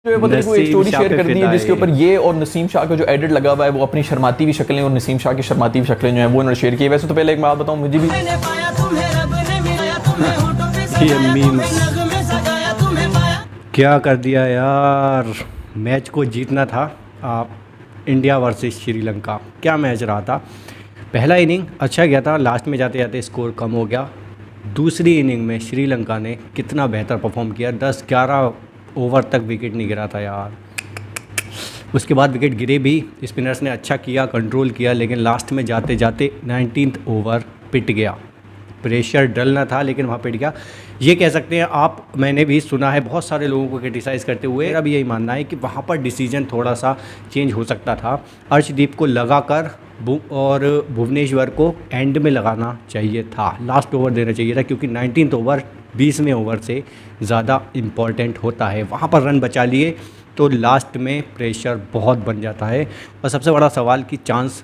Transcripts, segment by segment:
जो है पता नहीं एक स्टोरी शेयर कर दी है जिसके ऊपर ये और नसीम शाह का जो एडिट लगा हुआ है वो अपनी शर्माती हुई शक्लें और नसीम शाह की शर्माती हुई शक्लें जो है वो उन्होंने शेयर की। वैसे तो पहले एक बात बताऊं, मुझे भी क्या कर दिया यार, मैच को जीतना था। इंडिया वर्सेस श्रीलंका, क्या मैच रहा था। पहला इनिंग अच्छा गया था, लास्ट में जाते जाते स्कोर कम हो गया। दूसरी इनिंग में श्रीलंका ने कितना बेहतर परफॉर्म किया, 10-11 ओवर तक विकेट नहीं गिरा था यार। उसके बाद विकेट गिरे भी, स्पिनर्स ने अच्छा किया, कंट्रोल किया, लेकिन लास्ट में जाते जाते 19th ओवर पिट गया। प्रेशर डलना था लेकिन वहाँ पिट गया, ये कह सकते हैं आप। मैंने भी सुना है बहुत सारे लोगों को क्रिटिसाइज़ करते हुए, मेरा भी यही मानना है कि वहाँ पर डिसीजन थोड़ा सा चेंज हो सकता था। अर्शदीप को लगाकर और भुवनेश्वर को एंड में लगाना चाहिए था, लास्ट ओवर देना चाहिए था, क्योंकि 19th ओवर 20वें ओवर से ज़्यादा इम्पॉर्टेंट होता है। वहाँ पर रन बचा लिए तो लास्ट में प्रेशर बहुत बन जाता है। और सबसे बड़ा सवाल कि चांस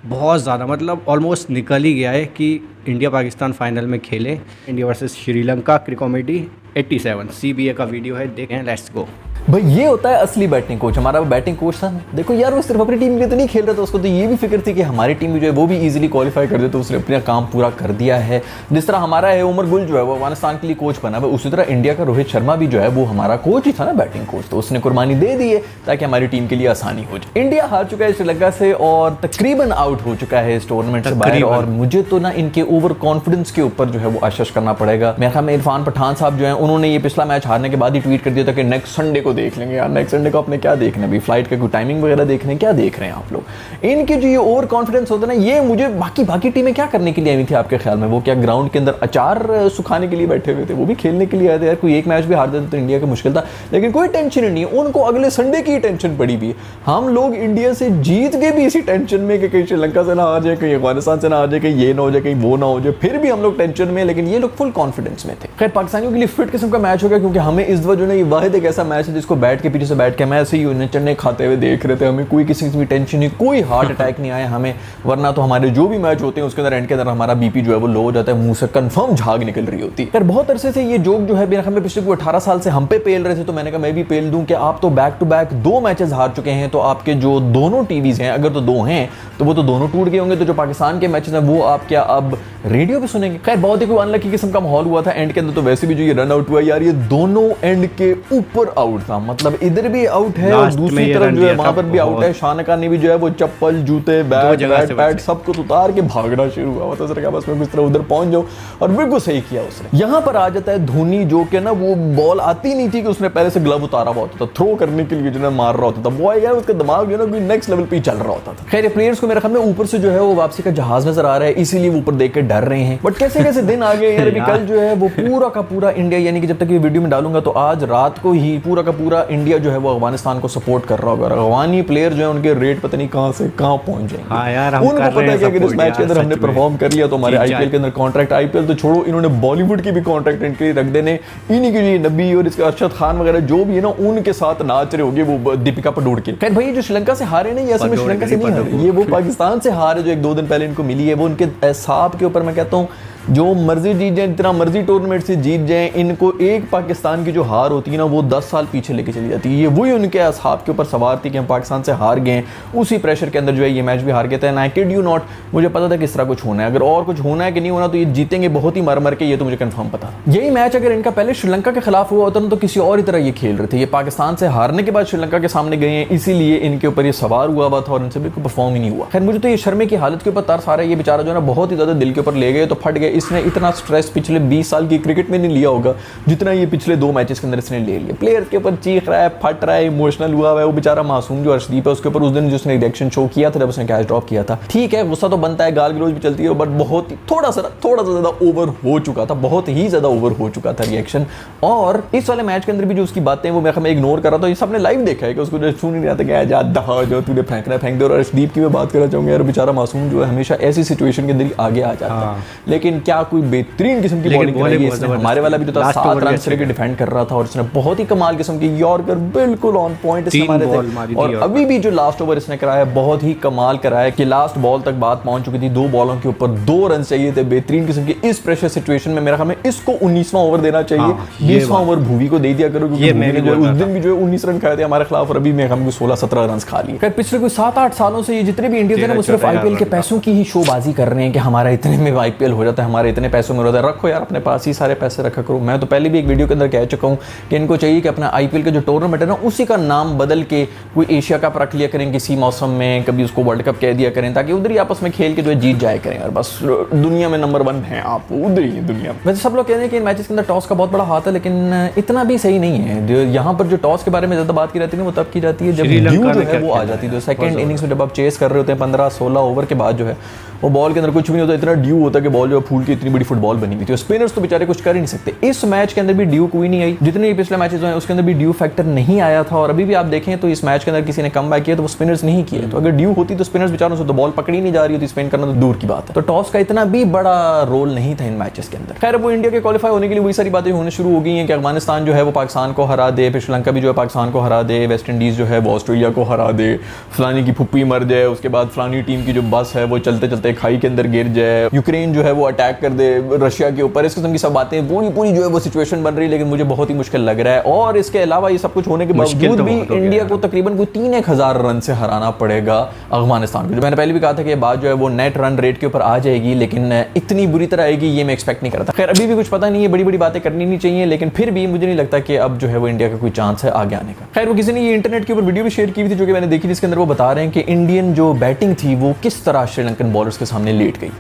बहुत ज़्यादा, मतलब ऑलमोस्ट निकल ही गया है कि इंडिया पाकिस्तान फाइनल में खेले। इंडिया वर्सेस श्रीलंका, क्रिकॉमेडी 87 CBA का वीडियो है, देखें, लेट्स गो। भाई ये होता है असली बैटिंग कोच। हमारा वो बैटिंग कोच था, देखो यार वो सिर्फ अपनी टीम के लिए तो नहीं खेल रहा था, उसको तो ये भी फिक्र थी कि हमारी टीम भी जो है वो भी इजीली क्वालिफाई कर दे, तो उसने अपना काम पूरा कर दिया है। जिस तरह हमारा है उमर गुल जो है वो अफगानिस्तान के लिए कोच बना है, उसी तरह इंडिया का रोहित शर्मा भी जो है वो हमारा कोच ही था ना, बैटिंग कोच, तो उसने कुर्बानी दे दी है ताकि हमारी टीम के लिए आसानी हो जाए। इंडिया हार चुका है श्रीलंका से और तकरीबन आउट हो चुका है इस टूर्नामेंट से बाहर। और मुझे तो ना इनके ओवर कॉन्फिडेंस के ऊपर जो है वो आश्वस्त करना पड़ेगा। मेरे ख्याल में इरफान पठान साहब जो है उन्होंने ये पिछला मैच हारने के बाद ही ट्वीट कर दिया था कि नेक्स्ट संडे को देख लेंगे यार। नेक्स्ट संडे को आपने क्या देखना है, फ्लाइट का कोई टाइमिंग वगैरह देखने, क्या देख रहे हैं आप लोग। इनके जो ये ओवर कॉन्फिडेंस होता है ना, ये मुझे बाकी टीमें क्या करने के लिए आई थी आपके ख्याल में? वो क्या ग्राउंड के अंदर अचार सुखाने के लिए बैठे हुए थे? वो भी खेलने के लिए आए थे यार। कोई एक मैच भी हार देते तो इंडिया का मुश्किल था, लेकिन कोई टेंशन ही नहीं है उनको, अगले संडे की टेंशन पड़ी हुई है। हम लोग इंडिया से जीत के भी इसी टेंशन में कि कहीं श्रीलंका से ना आ जाए, कहीं अफगानिस्तान से ना आ जाए, कहीं ये ना हो जाए, कहीं वो ना हो जाए, फिर भी हम लोग टेंशन में, लेकिन ये लोग फुल कॉन्फिडेंस में थे। खैर पाकिस्तानियों के लिए फिट किस्म का मैच हो गया, क्योंकि हमें इस वजह ये वाहिद एक ऐसा मैच है जिसको बैठ के पीछे से बैठ के मैं ऐसे ही चने खाते हुए देख रहे थे। हमें कोई किसी की टेंशन नहीं, कोई हार्ट अटैक नहीं आया हमें, वरना तो हमारे जो भी मैच होते हैं उसके अंदर एंड के अंदर हमारा बीपी जो है वो लो हो जाता है, मुंह से कंफर्म झाग निकल रही होती है। बहुत अरसे से ये जोक जो है हमें पिछले 18 साल से हम पे पेल रहे थे, तो मैंने कहा मैं भी पेल दूं कि आप तो बैक टू बैक 2 मैचेस हार चुके हैं, तो आपके जो दोनों टीवीज हैं, अगर तो 2 हैं तो वो तो दोनों टूट गए होंगे, तो जो पाकिस्तान के मैचेस हैं वो आप क्या अब रेडियो पे सुनेंगे? खैर बहुत ही कोई अनलकी किस्म का माहौल हुआ था एंड के अंदर। तो वैसे भी जो ये रन आउट हुआ यार, ये दोनों एंड के ऊपर आउट था, मतलब इधर भी आउट है और दूसरी तरफ जो है वहां पर भी आउट है। शानका ने भी जो है वो चप्पल, जूते, बैट सब कुछ उतार के भागना शुरू हुआ था। उसने कहा बस मैं किस तरह उधर पहुंच जाऊं, और बिल्कुल सही किया उसने। यहां पर आ जाता है धोनी, जो कि ना वो बॉल आती नहीं थी कि उसने पहले से ग्लव उतारा हुआ होता था, थ्रो करने के लिए जो है मार रहा होता था, वो यार उसका दिमाग जो है ना कोई नेक्स्ट लेवल पे चल रहा होता था। खैर प्लेयर्स को मेरे ख्याल में ऊपर से जो है वो वापसी का जहाज नजर आ रहा है, इसीलिए वो ऊपर देख के डर रहे हैं। बट कैसे कैसे दिन आ गए यार। अभी कल जो है वो पूरा का पूरा इंडिया, यानी कि जब तक ये वीडियो में डालूंगा तो आज रात को ही पूरा का पूरा इंडिया जो है वो अफगानिस्तान को सपोर्ट कर रहा होगा। अफगानी प्लेयर जो है उनके रेट पता नहीं कहां से कहां पहुंच जाएंगे। हाँ यार, उनको पता है कि अगर इस मैच के अंदर हमने परफॉर्म कर लिया तो हमारे आईपीएल के अंदर कॉन्ट्रैक्ट, आईपीएल तो छोड़ो, इन्होंने बॉलीवुड की भी कॉन्ट्रैक्ट इनके लिए रख देने। इन्हीं के लिए नबी और इसके अरशद खान वगैरह जो भी है ना, उनके साथ नाच रहे होंगे वो दीपिका पडोड के। खैर भाई जो श्रीलंका से हारे नहीं, असल में श्रीलंका से नहीं हारे, ये वो पाकिस्तान से हारे जो 1-2 दिन पहले इनको मिली है। वो उनके एहसाब के ऊपर मैं कहता हूँ जो मर्जी जीत जाए, जितना मर्जी टूर्नामेंट से जीत जाए, इनको एक पाकिस्तान की जो हार होती है ना वो 10 साल पीछे लेके चली जाती है। ये वही उनके असहाब के ऊपर सवार थी कि हम पाकिस्तान से हार गए, उसी प्रेशर के अंदर जो है ये मैच भी हार गए थे। And I kid you not, मुझे पता था किस तरह कुछ होना है, अगर और कुछ होना है कि नहीं होना तो ये जीतेंगे बहुत ही मर मर के, ये तो मुझे कंफर्म पता। यही मैच अगर इनका पहले श्रीलंका के खिलाफ हुआ होता ना तो किसी और ही तरह ये खेल रहे थे। ये पाकिस्तान से हारने के बाद श्रीलंका के सामने गए हैं, इसीलिए इनके ऊपर ये सवार हुआ था और इनसे बिल्कुल परफॉर्म ही नहीं हुआ। खैर मुझे तो ये शर्मे की हालत के ऊपर तरस आ रहा है। ये बेचारा जो है ना बहुत ही ज्यादा दिल के ऊपर ले गए, तो फट गए। इसने इतना पिछले 20 साल की क्रिकेट में नहीं लिया होगा जितना ये पिछले 2 मैचेस के अंदर इसने ले लिया। प्लेयर के ऊपर चीख रहा है, फट रहा है, इमोशनल हुआ है। वो बेचारा मासूम जो अर्शदीप है उसके ऊपर उस दिन जो उसने रिएक्शन शो किया था जब उसने कैच ड्रॉप किया था, ठीक है गुस्सा तो बनता है, गाल गलौज भी चलती है, बट बहुत ही थोड़ा सा ज्यादा ओवर हो चुका था, बहुत ही ज्यादा ओवर हो चुका था रिएक्शन। और इस वाले मैच के अंदर भी जो उसकी बातें वो मैं इग्नोर कर रहा था, ये सबने लाइव देखा है कि उसको सुन ही नहीं आता कि जो तूने फेंकना फेंक दे। और अर्शदीप की मैं बात करना चाहूंगा यार, बेचारा मासूम जो है हमेशा ऐसी सिचुएशन के अंदर आगे आ जाता है, लेकिन क्या कोई बेहतरीन किस्म की लेकिन बॉलिंग बॉलिंग कराई बहुत इसने। हमारे वाला भी तो था, लास्ट 7 ओवर रन भी से लेकर डिफेंड कर रहा था और इसने बहुत ही कमाल किस्म की यॉर्कर बिल्कुल ऑन पॉइंट इसने 3 मारे बॉल थे। मारी थी और यॉर्कर। अभी भी जो लास्ट ओवर इसने कराया बहुत ही कमाल कराया कि लास्ट बॉल तक बात पहुंच चुकी थी, 2 बॉलों के ऊपर 2 रन चाहिए थे बेहतरीन किस्म के। इस प्रेशर सिचुएशन में मेरा ख्याल में इसको 19वां ओवर देना चाहिए, हाँ, ये 20वां ओवर भुवी को दे दिया करो, क्योंकि ये भुवी मैं ने भी जो है बोल उस रहा दिन भी जो है 19 रन खाए थे हमारे खिलाफ और अभी मेरे ख्याल में 16-17 रन खा लिए। खैर पिछले कोई 7-8 सालों से ये जितने भी इंडियंस हैं ना वो सिर्फ आईपीएल के पैसों की ही शोबाजी कर रहे हैं कि हमारा इतने में आईपीएल हो जाता है, हमारे इतने पैसों में हो जाता है। रखो यार अपने पास ही सारे पैसे रखा करो। मैं तो पहले भी एक वीडियो के अंदर कह चुका हूँ कि इनको चाहिए कि अपना आईपीएल का जो टूर्नामेंट है ना उसी का नाम बदल के कोई एशिया कप रख लिया करें किसी मौसम में, कभी उसको वर्ल्ड कप कह दिया करें, ताकि उधर ही आपस में खेल के जो है जीत जाए करें। और बस दुनिया में नंबर 1 है आप, उधर ही दुनिया में। वैसे सब लोग कह रहे हैं कि इन मैचेस के अंदर टॉस का बहुत बड़ा हाथ है, लेकिन इतना भी सही नहीं है। जो यहाँ पर जो टॉस के बारे में ज़्यादा बात की जाती है ना वो तब की जाती है जब ड्यू जो है वो आ जाती है। तो सेकंड इनिंग्स में जब आप चेस कर रहे होते हैं 15-16 ओवर के बाद जो है वो बॉल के अंदर कुछ भी नहीं होता, इतना ड्यू होता है कि बॉल जो है फूल की इतनी बड़ी फुटबॉल बनी हुई थी। स्पिनर्स तो बेचारे कुछ कर ही नहीं सकते। इस मैच के अंदर भी ड्यू कोई नहीं आई, जितने पिछले मैचेस हुए उसके अंदर भी ड्यू फैक्टर नहीं आया था। और अभी भी आप देखें तो इस मैच के अंदर किसी ने कम बैक किया तो वो स्पिनर्स नहीं किए। तो अगर ड्यू होती तो स्पिनर्स बेचारों से तो बॉल पकड़ी नहीं जा रही होती, स्पिन करना तो दूर की बात है। तो टॉस का इतना भी बड़ा रोल नहीं था इन मैचेस के अंदर। खैर वो इंडिया के क्वालिफाई होने के लिए वही सारी बातें होने शुरू हो गई हैं कि अफगानिस्तान जो है वो पाकिस्तान को हरा दे, फिर श्रीलंका भी जो है पाकिस्तान को हरा दे, वेस्ट इंडीज जो है वो ऑस्ट्रेलिया को हरा दे, फलानी की फुप्पी मर जाए, उसके बाद फलानी टीम की जो बस है वो चलते चलते खाई के अंदर गिर जाए, यूक्रेन जो है वो अटैक कर दे रशिया के ऊपर। इस किस्म की सब बातें पूरी जो है वो सिचुएशन बन रही है, लेकिन मुझे बहुत ही मुश्किल लग रहा है। और इसके अलावा ये सब कुछ होने के बावजूद भी इंडिया को तकरीबन कोई 3-1,000 रन से हराना पड़ेगा अफगानिस्तान को। जो मैंने पहले भी कहा था कि बात जो है वो नेट रन रेट के ऊपर आ जाएगी, लेकिन इतनी बुरी तरह आएगी ये मैं एक्सपेक्ट नहीं करता। खैर अभी भी कुछ पता नहीं है, बड़ी बड़ी बातें करनी नहीं चाहिए, लेकिन फिर भी मुझे नहीं लगता कि अब जो है वो इंडिया का कोई चांस है आगे आने का। खैर वो किसी ने ये इंटरनेट के ऊपर वीडियो भी शेयर की हुई थी जो कि मैंने देखी, जिसके अंदर वो बता रहे हैं कि इंडियन जो बैटिंग थी वो किस तरह श्रीलंकन बॉलर्स के सामने लेट गई।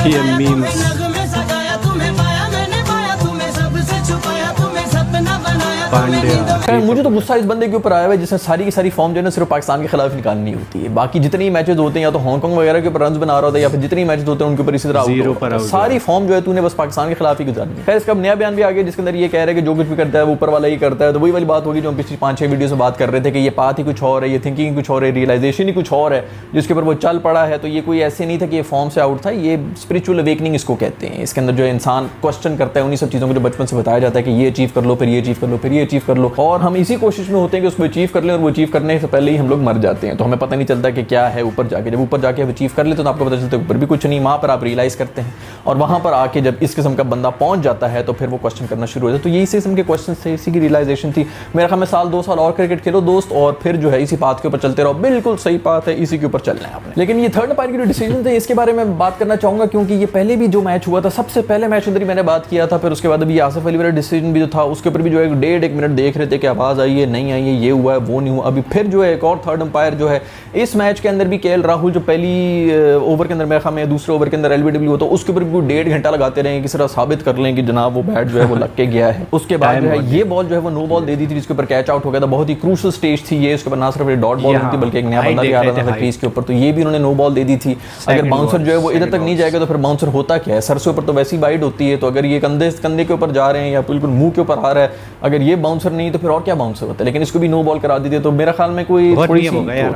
ये मीम्स खैर मुझे तो गुस्सा इस बंदे के ऊपर आया हुआ है जिसने सारी की सारी फॉर्म जो है ना सिर्फ पाकिस्तान के खिलाफ निकालनी होती है। बाकी जितने मैचेस होते हैं या तो हांगकांग वगैरह के ऊपर रन बना रहा होता है या फिर जितने मैचेस होते हैं उनके ऊपर इसी तरह जीरो पर आउट सारी फॉर्म जो है तूने बस पाकिस्तान के खिलाफ ही गुजारनी है। खैर इसका नया बयान भी आ गया जिसके अंदर ये कह रहा है कि जो कुछ भी करता है वो ऊपर वाला ही करता है। तो वही वाली बात होगी जो हम पिछली 5-6 वीडियो से बात कर रहे थे कि ये बात ही कुछ और है, ये थिंकिंग कुछ और है, रियलाइजेशन ही कुछ और है जिसके ऊपर वो चल पड़ा है। तो ये कोई ऐसे नहीं था कि ये फॉर्म से आउट था, ये स्पिरिचुअल अवेकनिंग इसको कहते हैं। इसके अंदर जो इंसान क्वेश्चन करता है उन्हीं सब चीज़ों को जो बचपन से बताया जाता है कि ये अचीव कर लो, फिर ये अचीव कर लो, फिर ये अचीव कर लो, और हम इसी कोशिश में होते हैं कि उसको अचीव कर लें और वो अचीव करने से पहले ही हम लोग मर जाते हैं। तो हमें पता नहीं चलता कि क्या है ऊपर जाके। जब ऊपर जाके अचीव कर लेते तो आपको पता चलता है ऊपर भी कुछ नहीं, वहाँ पर आप रियलाइज़ करते हैं और वहाँ पर आके जब इस किस्म का बंदा पहुँच जाता है तो फिर वो क्वेश्चन करना शुरू हो जाता है। तो यही किस्म के क्वेश्चन थे, इसी की रियलाइजेशन थी। मेरा ख्याल में 1-2 साल और क्रिकेट खेलो दोस्त और फिर जो है इसी बात के ऊपर चलते रहो। बिल्कुल सही बात है, इसी के ऊपर चलना है आपने। लेकिन ये थर्ड अंपायर की जो डिसीजन थे इसके बारे में बात करना चाहूँगा, क्योंकि ये पहले भी जो मैच हुआ था सबसे पहले मैच अंदर ही मैंने बात किया था। फिर उसके बाद अभी आसिफ अली वाला डिसीजन भी जो था उसके ऊपर भी जो है 1.5 मिनट देख रहे थे कि आवाज़ आई है नहीं आई है, ये हुआ है वो नहीं हुआ। अभी फिर जो है एक और थर्ड अंपायर जो है इस मैच के अंदर भी केएल राहुल जो पहली ओवर के अंदर मेरे ख्याल में दूसरे ओवर के अंदर एलबीडब्ल्यू होता है उसके ऊपर भी 1.5 घंटा लगाते रहे किसी तरह साबित कर लें कि जनाब वो बैट जो है वो लग के गया है। उसके बाद जो है ये बॉल जो है वो नो बॉल दे दी थी जिसके ऊपर कैच आउट हो गया था। बहुत ही क्रूशियल स्टेज थी ये, उसके बाद ना सिर्फ डॉट बॉल होती बल्कि एक नया बंदा भी आ रहा था क्रीज के ऊपर, तो ये भी उन्होंने नो बॉल दे दी थी। अगर बाउंसर जो है वो इधर तक नहीं जाएगा तो फिर बाउंसर होता क्या है, सर से ऊपर तो वैसी वाइड होती है। तो अगर ये कंधे के ऊपर जा रहे हैं या बिल्कुल मुंह के ऊपर आ रहा है, अगर ये बाउंसर नहीं तो फिर और क्या बाउंसर होता है। लेकिन इसको भी नो बॉल करा दी थी। तो मेरा ख्याल में कोई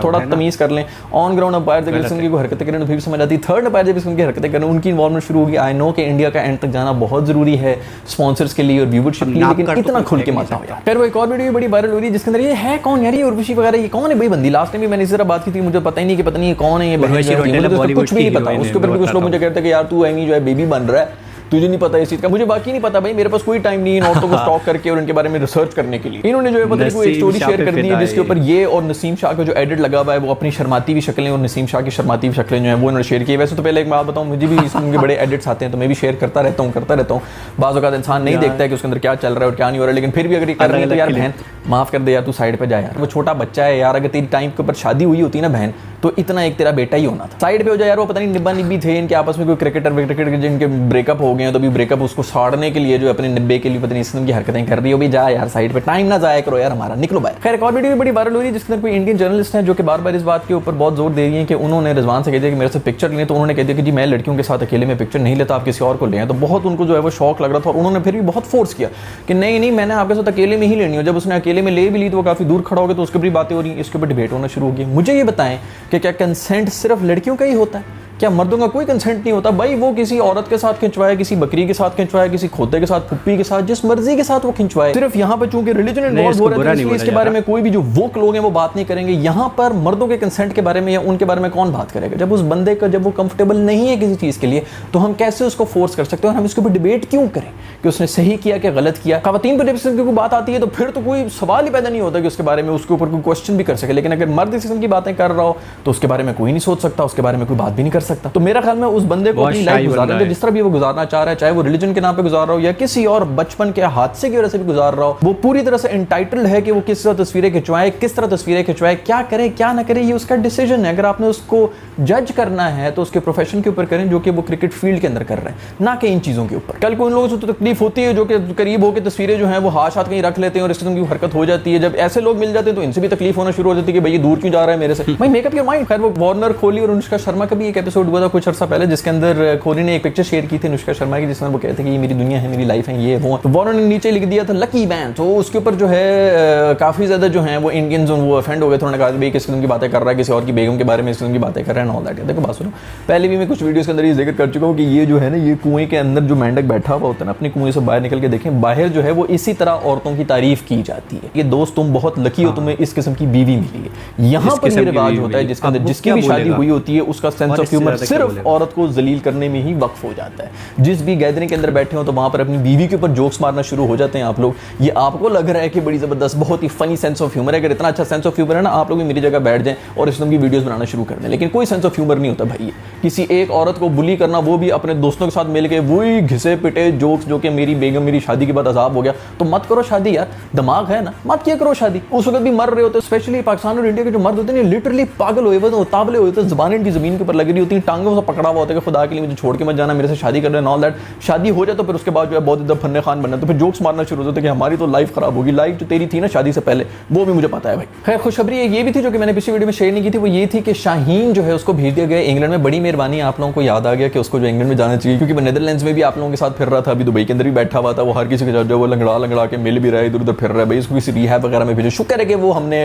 थोड़ा तमीज कर लें। ऑन ग्राउंड अंपायर जब इस किस्म की हरकतें करें तो फिर समझ आती है। थर्ड अंपायर जब इस किस्म की हरकतें करें उनकी इन्वॉल्वमेंट शुरू होगी। आई नो कि इंडिया का एंड तक जाना बहुत जरूरी है स्पॉन्सर्स के लिए और व्यूवरशिप के लिए, लेकिन इतना खुल के मत आओ यार। फिर वो एक और वीडियो बड़ी वायरल हो रही है जिसके अंदर ये है कौन यार, ये उर्वशी वगैरह ये कौन है भाई बंदी। लास्ट टाइम भी मैंने इस तरह बात की थी, मुझे पता ही नहीं कि पता नहीं कौन है ये, कुछ भी नहीं पता। उसके ऊपर भी कुछ लोग मुझे कहते हैं कि यार तू एमी जो है बेबी बन रहा है, तुझे नहीं पता इस चीज़ का। मुझे बाकी नहीं पता भाई, मेरे पास कोई टाइम नहीं इन औरतों को स्टॉक करके और उनके बारे में रिसर्च करने के लिए। इन्होंने जो है पता नहीं कोई एक स्टोरी शेयर कर दी है जिसके ऊपर ये और नसीम शाह का जो एडिट लगा हुआ है वो अपनी शर्माती हुई शक्लें और नसीम शाह की शर्माती हुई शक्लें जो है वो उन्होंने शेयर की। वैसे तो पहले एक बात बताऊँ, मुझे भी इसके बड़े एडिट्स आते हैं तो मैं भी शेयर करता रहता हूँ। बाज़ औक़ात इंसान नहीं देखता है कि उसके अंदर क्या चल रहा है और क्या नहीं हो रहा है, लेकिन फिर भी अगर ये कर रही है तो यार बहन माफ़ कर दे यार, तू साइड पे जा यार, वो छोटा बच्चा है यार। अगर तेरी टाइम के ऊपर शादी हुई होती ना बहन तो इतना एक तेरा बेटा ही होना था। साइड पे हो जाए यार। वो पता नहीं निब्बा निब्बी थे इनके आपस में, कोई क्रिकेटर जिनके ब्रेकअप हो गए हैं तो अभी ब्रेकअप उसको साड़ने के लिए जो अपने निब्बे के लिए पता नहीं इस किस्म की हरकतें कर रही हो। भी जा यार साइड पे, टाइम ना जाया करो यार हमारा, निकलो बाहर। खैर एक और वीडियो भी बड़ी वायरल हो रही है जिसके अंदर कोई इंडियन जर्नलिस्ट है जो कि बार बार इस बात के ऊपर बहुत जोर दे रही है कि उन्होंने रिजवान से कह दिया कि मेरे से पिक्चर लें, तो उन्होंने कह दिया कि जी मैं लड़कियों के साथ अकेले में पिक्चर नहीं लेता, आप किसी और को लें। तो बहुत उनको जो है वो शौक लग रहा था और उन्होंने फिर भी बहुत फोर्स किया कि नहीं मैंने आपके साथ अकेले में ही लेनी हो। जब उसने अकेले में ले भी ली तो वो काफ़ी दूर खड़ा हो गया, तो उसके भी बातें हो रही, इसके ऊपर डिबेट होना शुरू हो गई। मुझे ये बताएं कि क्या कंसेंट सिर्फ लड़कियों का ही होता है? क्या मर्दों का कोई कंसेंट नहीं होता? भाई वो किसी औरत के साथ खिंचवाए, किसी बकरी के साथ खिंचवाए, किसी खोते के साथ, पुप्पी के साथ, जिस मर्जी के साथ वो खिंचवाए। सिर्फ यहाँ पर चूंकि रिलीजन इन्वॉल्व हो रहा है इसलिए इसके बारे में कोई भी जो वोक लोग हैं वो बात नहीं करेंगे। यहाँ पर मर्दों के कंसेंट के बारे में या उनके बारे में कौन बात करेगा? जब उस बंदे का जब वो कंफर्टेबल नहीं है किसी चीज के लिए तो हम कैसे उसको फोर्स कर सकते हैं? और हम इसके ऊपर डिबेट क्यों करें कि उसने सही किया कि गलत किया? खवातीन पर जब कोई बात आती है तो फिर तो कोई सवाल ही पैदा नहीं होता कि उसके बारे में उसके ऊपर कोई क्वेश्चन भी कर सके। लेकिन अगर मर्द इस किस्म की बातें कर रहा हो तो उसके बारे में कोई नहीं सोच सकता, उसके बारे में कोई बात भी नहीं कर सकता। तो मेरा ख्याल में उस बंदे को अपनी लाइफ गुजारना है जिस तरह भी वो गुजारना चाह रहा है, चाहे वो रिलीजन के नाम पे गुजार रहा हो या किसी और बचपन के हादसे की वजह से भी गुजार रहा हो, वो पूरी तरह से एंटाइटल्ड है कि वो किस तरह तस्वीरें खिंचवाए, किस तरह तस्वीरें खिंचवाए, क्या करे क्या ना करे, ये उसका डिसीजन है। अगर आपने उसको जज करना है तो उसके प्रोफेशन के ऊपर करें जो कि वो क्रिकेट फील्ड के अंदर कर रहे हैं, ना कि इन चीजों के ऊपर। कल को उन लोगों से तो तकलीफ होती है जो कि करीब होकर तस्वीरें जो हैं वो हाथ कहीं रख लेते हैं और इस किस्म की हरकत हो जाती है। जब ऐसे लोग मिल जाते हैं तो इनसे भी तकलीफ होना शुरू हो जाती है कि भाई ये दूर क्यों जा रहा है मेरे से। भाई मेकअप योर माइंड। खैर वो वार्नर कोहली और अनुष्का शर्मा का भी एक एपिसोड हुआ था कुछ अर्सा पहले जिसके अंदर कोहली ने एक पिक्चर शेयर की थी अनुष्का शर्मा की जिसमें वो कहते हैं कि ये मेरी दुनिया है, मेरी लाइफ है, ये वो। तो वार्नर ने नीचे लिख दिया था लकी मैन। तो उसके ऊपर जो है काफी ज्यादा जो है वो इंडियंस वो ऑफेंड हो गए थे। उन्होंने कहा भाई किस किस्म की बातें कर रहा है, किसी और की बेगम के बारे में इस किस्म की बातें कर रहा है, ऑल दैट। देखो बात सुनो, पहले भी मैं कुछ वीडियोस के अंदर ये जिक्र कर चुका हूँ कि ये जो है ना ये कुएं के अंदर जो मेंढक बैठा हुआ होता है ना, अपने कुएं से बाहर निकल के देखें, बाहर जो है वो इसी तरह औरतों की तारीफ की जाती है कि दोस्त तुम बहुत लकी हो, तुम्हें इस किस्म की बीवी मिली है। यहाँ पर ये रिवाज होता है जिसके अंदर जिसकी भी शादी हुई होती है उसका सेंस ऑफ ह्यूमर सिर्फ औरत को जलील करने में ही वक्फ हो जाता है। जिस भी गैदरिंग के अंदर बैठे हो तो वहां पर अपनी बीवी के ऊपर जोक्स मारना शुरू हो जाते हैं आप लोग। ये आपको लग रहा है कि बड़ी जबरदस्त बहुत ही फनी सेंस ऑफ ह्यूमर है। अगर इतना अच्छा सेंस ऑफ ह्यूमर है ना, आप लोग भी मेरी जगह बैठ जाएं और इस किस्म की वीडियोस बनाना शुरू कर दें। लेकिन कोई सेंस ऑफ ह्यूमर नहीं होता भाई। किसी एक औरत को बुली करना, वो भी अपने दोस्तों के साथ मिलकर वही घिसे पिटे जोक्स जो कि मेरी बेगम मेरी शादी के बाद अजाब हो गया, तो मत करो शादी यार। दिमाग है ना, मत किया करो शादी। उस वक्त भी मर रहे होते, स्पेशली पाकिस्तान और इंडिया के जो मर्द होते हैं लिटरली पागल हुए होते, ताबले हुए होते, जुबानें इनकी जमीन के ऊपर लगी रही होती हैं, टांगों से पकड़ा हुआ होता है कि खुदा के लिए मुझे छोड़ के मत जाना, मेरे से शादी कर रहे हैं, ऑल दैट। शादी हो जाए तो फिर उसके बाद जो है बहुत इधर फन्ने खान बनना, तो फिर जोक्स मारना शुरू होते कि हमारी तो लाइफ खराब होगी। लाइफ जो तेरी थी ना शादी से पहले वो भी मुझे पता है भाई। खैर खुशखबरी ये भी थी जो कि मैंने पिछली वीडियो में शेयर नहीं की थी, वो ये थी कि शाहीन जो है उसको भेज दिया गया इंग्लैंड में। बड़ी मेहरबानी, आप लोगों को याद आ गया कि उसको जो इंग्लैंड में जाना चाहिए, क्योंकि वो नेदरलैंड्स में भी आप लोगों के साथ फिर रहा था, अभी दुबई के अंदर भी बैठा हुआ था, वो हर किसी के साथ जो वो लंगड़ा के मिल भी रहा है, इधर उधर फिर रहा है भाई, उसको किसी रिहैब वगैरह में भेजो। शुक्र है कि वो हमने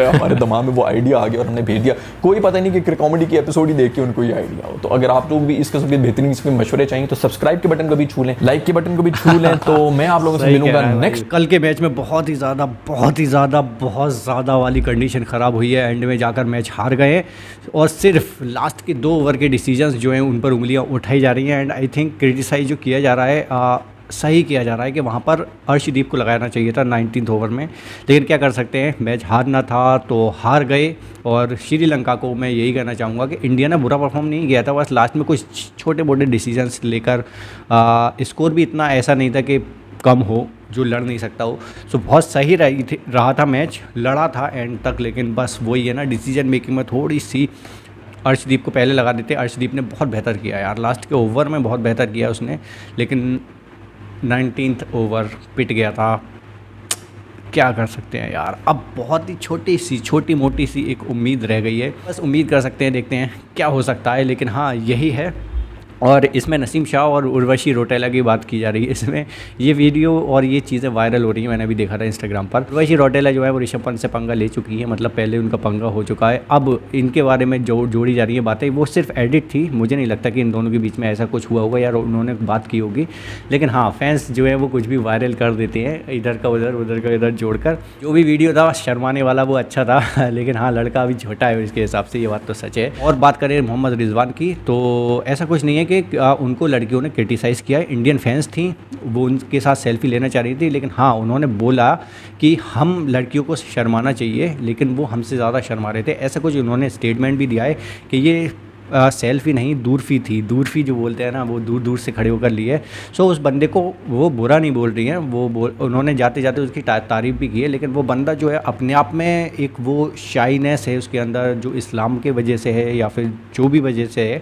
हमारे दिमाग में वो आइडिया आ गया और हमने भेज दिया। कोई पता नहीं कि कॉमेडी की एपिसोड ही देख के उनको ये आइडिया हो। तो अगर आप लोग भी इस किस्म के बेहतरीन किस्म के मशवरे चाहिए तो सब्सक्राइब के बटन को भी छू लें, लाइक के बटन को भी छू लें। तो मैं आप लोगों से मिलूंगा नेक्स्ट। कल के मैच में बहुत ही ज़्यादा वाली कंडीशन ख़राब हुई है। एंड में जाकर मैच हार गए और सिर्फ लास्ट के 2 ओवर के डिसीजंस जो हैं उन पर उंगलियां उठाई जा रही हैं। एंड आई थिंक क्रिटिसाइज जो किया जा रहा है सही किया जा रहा है कि वहाँ पर अर्शदीप को लगाना चाहिए था 19th ओवर में। लेकिन क्या कर सकते हैं, मैच हारना था तो हार गए। और श्रीलंका को मैं यही कहना चाहूँगा कि इंडिया ने बुरा परफॉर्म नहीं किया था, बस लास्ट में कुछ छोटे मोटे डिसीजंस लेकर स्कोर भी इतना ऐसा नहीं था कि कम हो जो लड़ नहीं सकता हो। सो बहुत सही रहा था मैच, लड़ा था एंड तक। लेकिन बस वही है ना, डिसीजन मेकिंग में थोड़ी सी अर्शदीप को पहले लगा देते। अर्शदीप ने बहुत बेहतर किया यार, लास्ट के ओवर में बहुत बेहतर किया उसने, लेकिन 19th ओवर पिट गया था। क्या कर सकते हैं यार, अब बहुत ही छोटी मोटी सी एक उम्मीद रह गई है, बस उम्मीद कर सकते हैं, देखते हैं क्या हो सकता है। लेकिन हाँ यही है। और इसमें नसीम शाह और उर्वशी रौटेला की बात की जा रही है इसमें। ये वीडियो और ये चीज़ें वायरल हो रही हैं, मैंने अभी देखा था इंस्टाग्राम पर। उर्वशी रौटेला जो है वो ऋषभ पंत से पंगा ले चुकी है, मतलब पहले उनका पंगा हो चुका है। अब इनके बारे में जो जोड़ी जा रही है बातें, वो सिर्फ एडिट थी। मुझे नहीं लगता कि इन दोनों के बीच में ऐसा कुछ हुआ होगा या उन्होंने बात की होगी। लेकिन हाँ, फैंस जो है वो कुछ भी वायरल कर देते हैं, इधर का उधर जोड़कर। जो भी वीडियो था शर्माने वाला वो अच्छा था, लेकिन हाँ लड़का अभी छोटा है इसके हिसाब से, ये बात तो सच है। और बात करें मोहम्मद रिजवान की, तो ऐसा कुछ नहीं है कि उनको लड़कियों ने क्रिटिसाइज़ किया है। इंडियन फैंस थी, वो उनके साथ सेल्फी लेना चाह रही थी, लेकिन हाँ उन्होंने बोला कि हम लड़कियों को शर्माना चाहिए, लेकिन वो हमसे ज़्यादा शर्मा रहे थे। ऐसा कुछ उन्होंने स्टेटमेंट भी दिया है कि ये सेल्फी नहीं दूरफी थी। दूरफी जो बोलते हैं ना, वो दूर से खड़े होकर लिए। सो उस बंदे को वो बुरा नहीं बोल रही हैं, उन्होंने जाते जाते उसकी तारीफ़ भी की है। लेकिन वो बंदा जो है अपने आप में एक वो शाइनेस है उसके अंदर, जो इस्लाम के वजह से है या फिर जो भी वजह से है,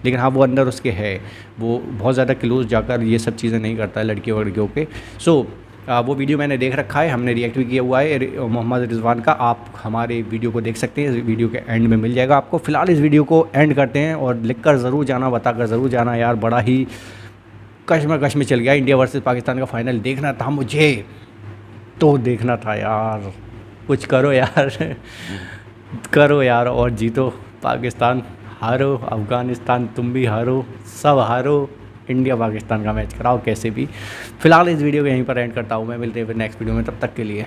लेकिन हाँ वो अंदर उसके है। वो बहुत ज़्यादा क्लोज जाकर ये सब चीज़ें नहीं करता है लड़कियों के। सो वो वीडियो मैंने देख रखा है, हमने रिएक्ट भी किया हुआ है मोहम्मद रिजवान का। आप हमारे वीडियो को देख सकते हैं, इस वीडियो के एंड में मिल जाएगा आपको। फ़िलहाल इस वीडियो को एंड करते हैं और लिख कर ज़रूर जाना, बता कर ज़रूर जाना यार, बड़ा ही कश्मकश में चल गया। इंडिया वर्सेस पाकिस्तान का फाइनल देखना था मुझे, तो देखना था यार। कुछ करो यार करो यार और जीतो पाकिस्तान। हारो, अफ़गानिस्तान तुम भी हारो, सब हारो, इंडिया पाकिस्तान का मैच कराओ कैसे भी। फिलहाल इस वीडियो को यहीं पर एंड करता हूँ मैं, मिलते हैं फिर नेक्स्ट वीडियो में, तब तक के लिए।